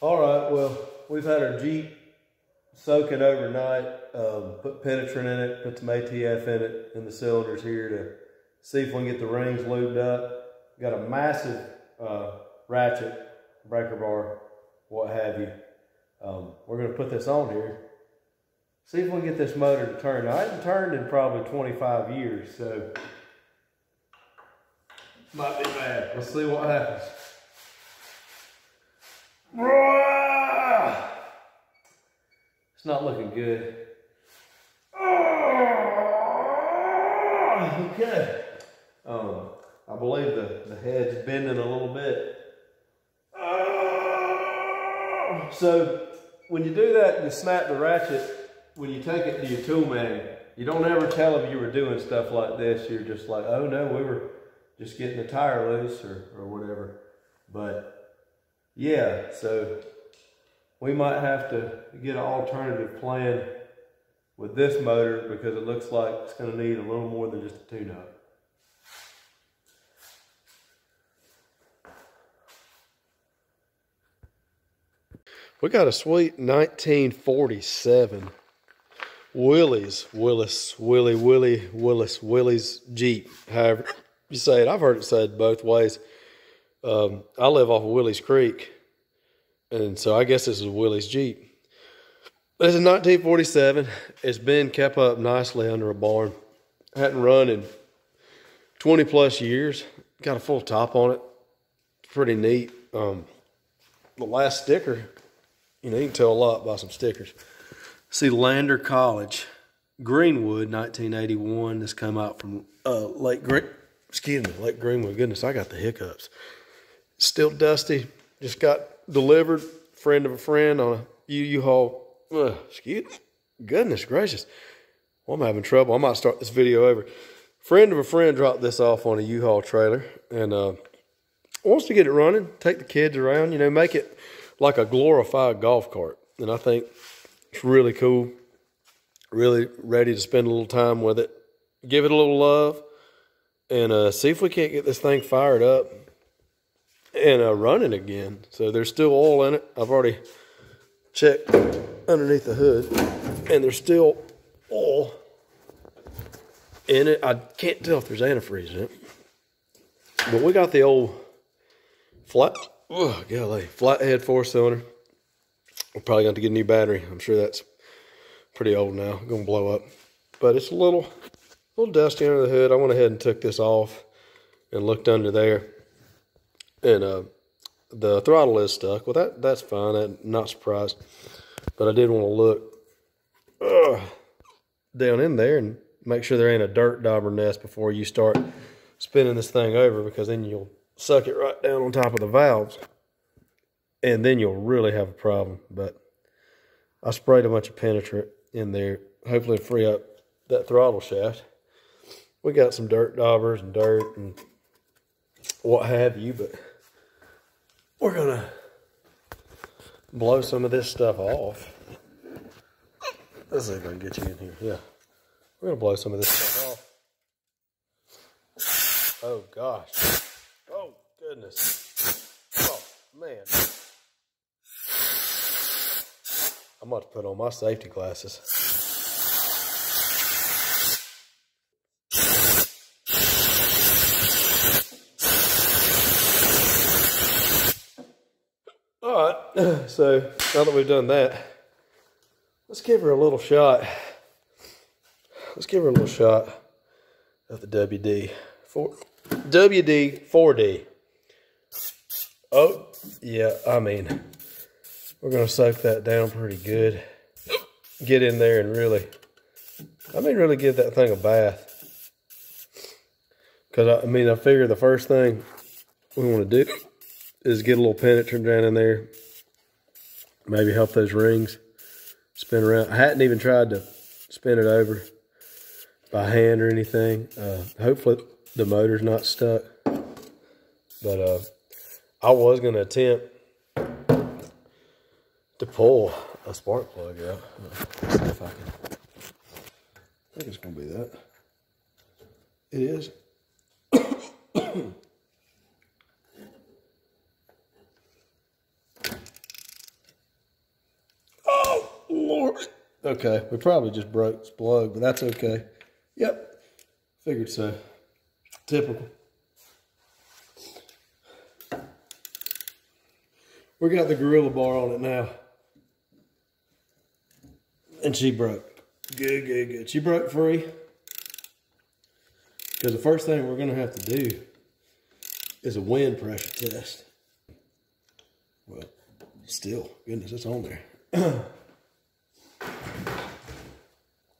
All right, well, we've had our Jeep soaking overnight, put penetrant in it, put some ATF in it, in the cylinders here to see if we can get the rings lubed up. Got a massive ratchet, breaker bar, what have you. We're gonna put this on here, see if we can get this motor to turn. Now, I haven't turned in probably 25 years, so might be bad. Let's see what happens. It's not looking good. Okay. I believe the head's bending a little bit. So when you do that, you snap the ratchet. When you take it to your tool man, you don't ever tell them you were doing stuff like this. You're just like, oh no, we were just getting the tire loose or whatever. But yeah, so we might have to get an alternative plan with this motor because it looks like it's going to need a little more than just a tune-up. We got a sweet 1947 Willys Jeep. However you say it, I've heard it said both ways. I live off of Willys Creek, and so I guess this is a Willys Jeep. This is 1947. It's been kept up nicely under a barn. Hadn't run in 20 plus years. Got a full top on it. It's pretty neat. The last sticker, you know, you can tell a lot by some stickers. See, Lander College, Greenwood, 1981. This come out from Lake Greenwood. Goodness, I got the hiccups. Still dusty. Just got delivered. Friend of a friend on a U-Haul. Excuse me. Goodness gracious. Well, I'm having trouble. I might start this video over. Friend of a friend dropped this off on a U-Haul trailer and wants to get it running, take the kids around, you know, make it like a glorified golf cart. And I think it's really cool. Really ready to spend a little time with it. Give it a little love and see if we can't get this thing fired up and running again. So there's still oil in it. I've already checked underneath the hood and there's still oil in it. I can't tell if there's antifreeze in it, but we got the old flathead 4-cylinder. We're probably going to get a new battery. I'm sure that's pretty old now, going to blow up, but it's a little dusty under the hood. I went ahead and took this off and looked under there, and the throttle is stuck. Well, that's fine. I'm not surprised, but I did want to look down in there and make sure there ain't a dirt dauber nest before you start spinning this thing over, because then you'll suck it right down on top of the valves, and then you'll really have a problem. But I sprayed a bunch of penetrant in there, hopefully free up that throttle shaft. We got some dirt daubers and dirt and what have you, but we're gonna blow some of this stuff off. Let's see if I can get you in here. Yeah, we're gonna blow some of this stuff off. Oh gosh. Oh goodness. Oh man. I'm about to put on my safety glasses. All right, so now that we've done that, let's give her a little shot. Let's give her a little shot of the WD 4D. Oh, yeah, I mean, we're going to soak that down pretty good. Get in there and really give that thing a bath. Because, I figure the first thing we want to do is get a little penetrant down in there. Maybe help those rings spin around. I hadn't even tried to spin it over by hand or anything. Hopefully the motor's not stuck. But I was going to attempt to pull a spark plug out. Let's see if I can. I think it's going to be that. It is. Okay, we probably just broke this plug, but that's okay. Yep, figured so. Typical. We got the Gorilla bar on it now. And she broke. Good, good, good. She broke free. Because the first thing we're going to have to do is a wind pressure test. Well, still, goodness, it's on there.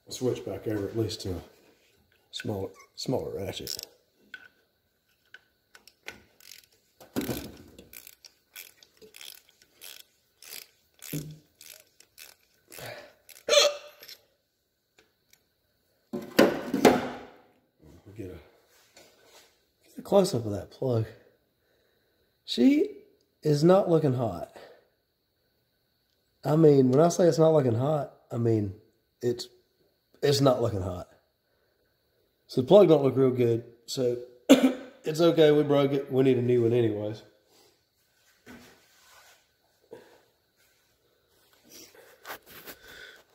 Switch back over at least to a smaller ratchet. Get a close-up of that plug. She is not looking hot. I mean, when I say it's not looking hot, I mean it's not looking hot. So the plug don't look real good. So it's okay, we broke it. We need a new one anyways.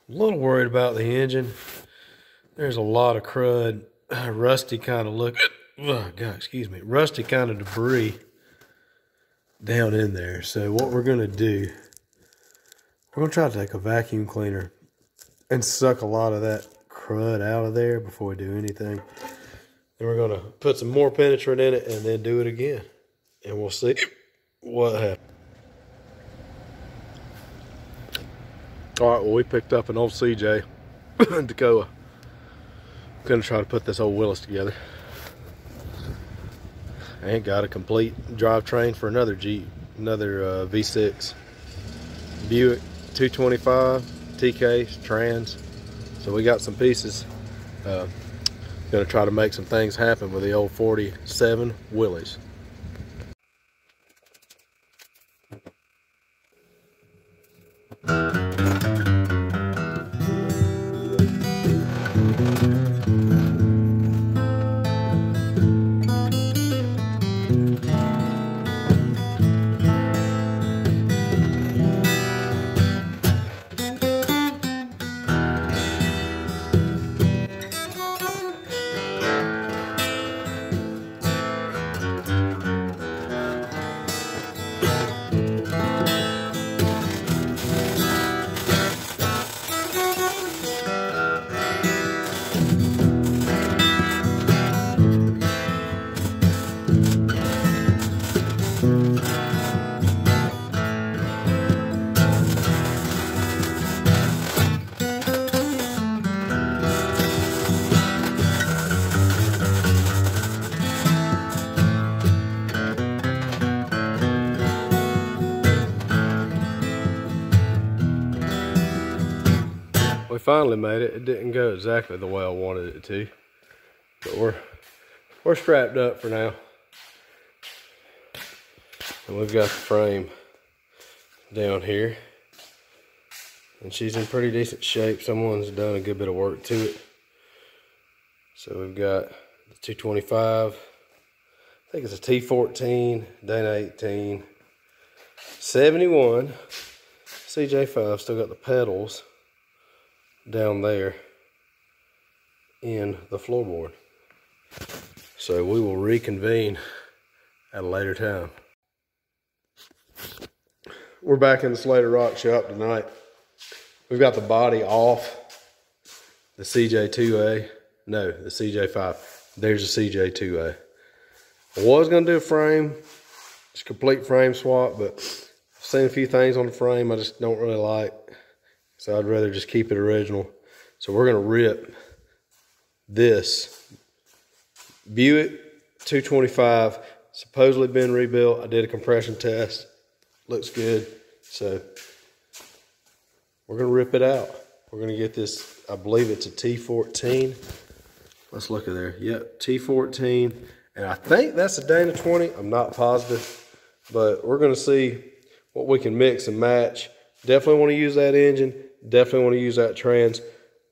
A little worried about the engine. There's a lot of crud, rusty kind of look. Oh God, excuse me, rusty kind of debris down in there. So what we're gonna do, we're gonna try to take a vacuum cleaner and suck a lot of that crud out of there before we do anything. Then we're gonna put some more penetrant in it and then do it again, and we'll see what happens. All right, well, we picked up an old CJ in Tacoma. Gonna try to put this old Willis together. And got a complete drivetrain for another Jeep, another V6. Buick 225, TK, trans. So we got some pieces. Gonna try to make some things happen with the old 47 Willys. We finally made it. It didn't go exactly the way I wanted it to, but we're strapped up for now. And we've got the frame down here, and she's in pretty decent shape. Someone's done a good bit of work to it. So we've got the 225. I think it's a T14, Dana 18, 71, CJ5. Still got the pedals down there in the floorboard. So we will reconvene at a later time. We're back in the Slater Rock shop tonight. We've got the body off the CJ2A. No, the CJ5. There's the CJ2A. I was gonna do a frame, just complete frame swap, but I've seen a few things on the frame I just don't really like. So I'd rather just keep it original. So we're gonna rip this Buick 225, supposedly been rebuilt. I did a compression test, looks good. So we're gonna rip it out. We're gonna get this, I believe it's a T14. Let's look at there, yep, T14. And I think that's a Dana 20, I'm not positive, but we're gonna see what we can mix and match. Definitely wanna use that engine. Definitely want to use that trans.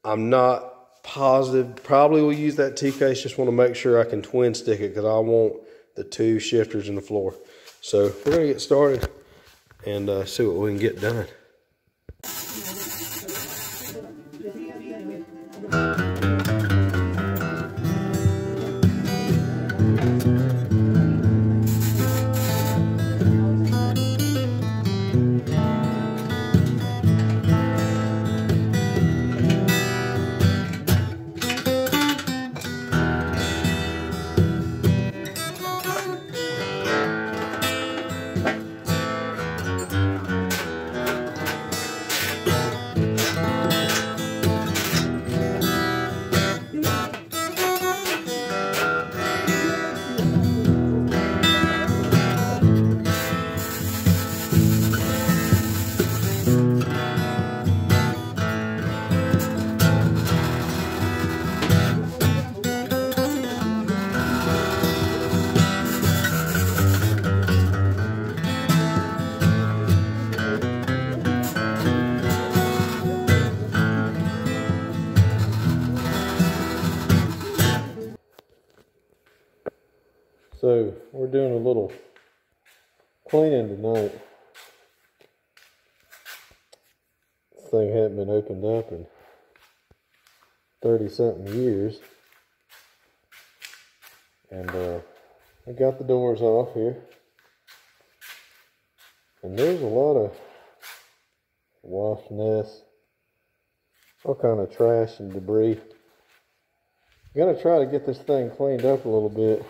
I'm not positive. Probably will use that T-case. Just want to make sure I can twin stick it because I want the two shifters in the floor. So we're going to get started and see what we can get done. So we're doing a little cleaning tonight. This thing hadn't been opened up in 30-something years. And I got the doors off here. And there's a lot of wasp nests, all kind of trash and debris. I'm gonna try to get this thing cleaned up a little bit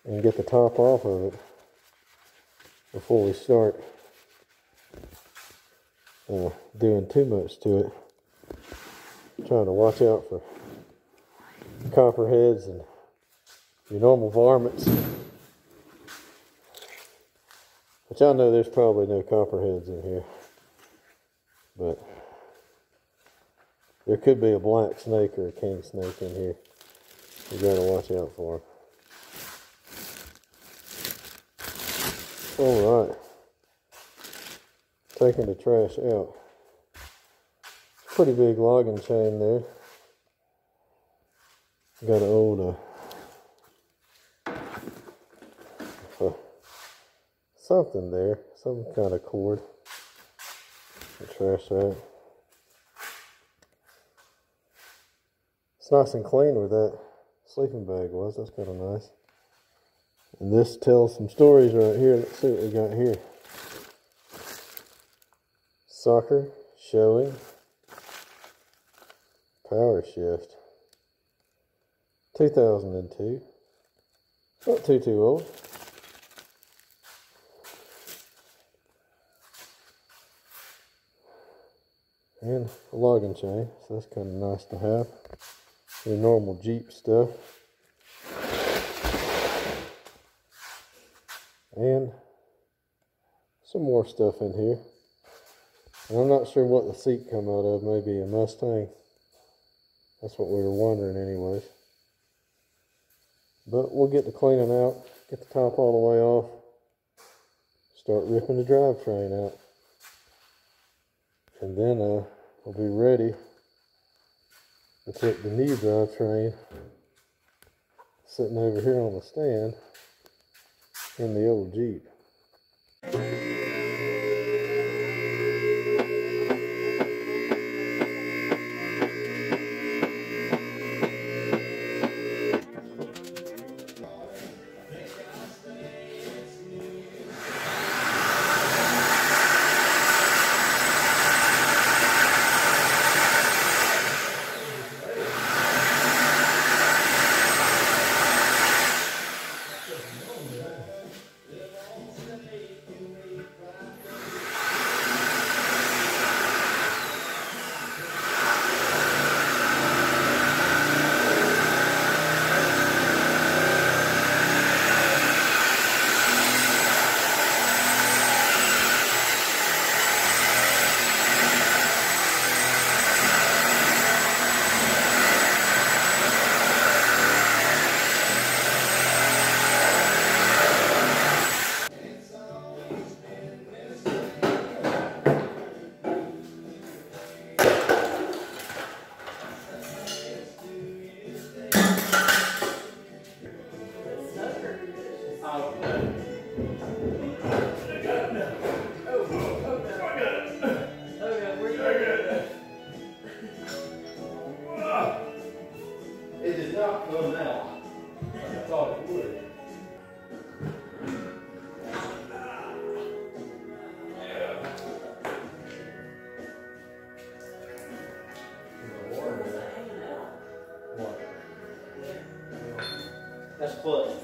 and get the top off of it before we start doing too much to it. I'm trying to watch out for copperheads and your normal varmints. But y'all know there's probably no copperheads in here. But there could be a black snake or a king snake in here. You gotta watch out for them. Alright. Taking the trash out. Pretty big logging chain there. Got an old something there, some kind of cord. Trash that. It's nice and clean where that sleeping bag was. That's kind of nice. And this tells some stories right here. Let's see what we got here. Soccer, showing, power shift. 2002. Not too old. And a logging chain, so that's kind of nice to have. Your normal Jeep stuff. And some more stuff in here. And I'm not sure what the seat come out of, maybe a Mustang. That's what we were wondering anyways. But we'll get the cleaning out, get the top all the way off, start ripping the drivetrain out. And then we'll be ready to put the new drivetrain sitting over here on the stand in the old Jeep. It did not come out like I thought it would. What? That's clutch.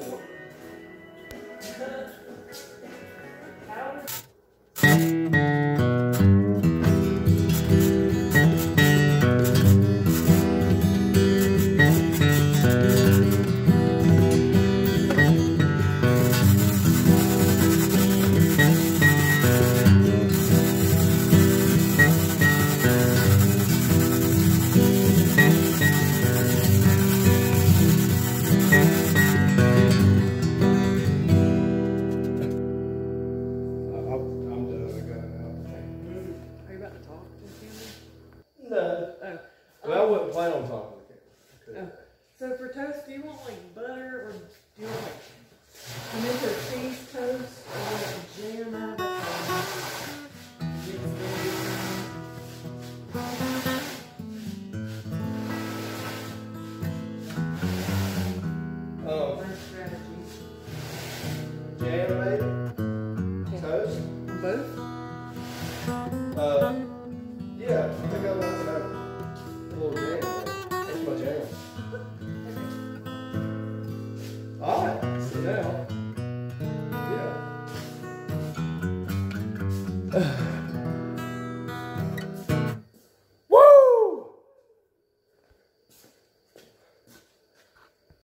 Oh. My strategy. Jam, baby. Toast. Both? Yeah, I think I like to have a little jam. That's my jam. All right, sit down. Yeah.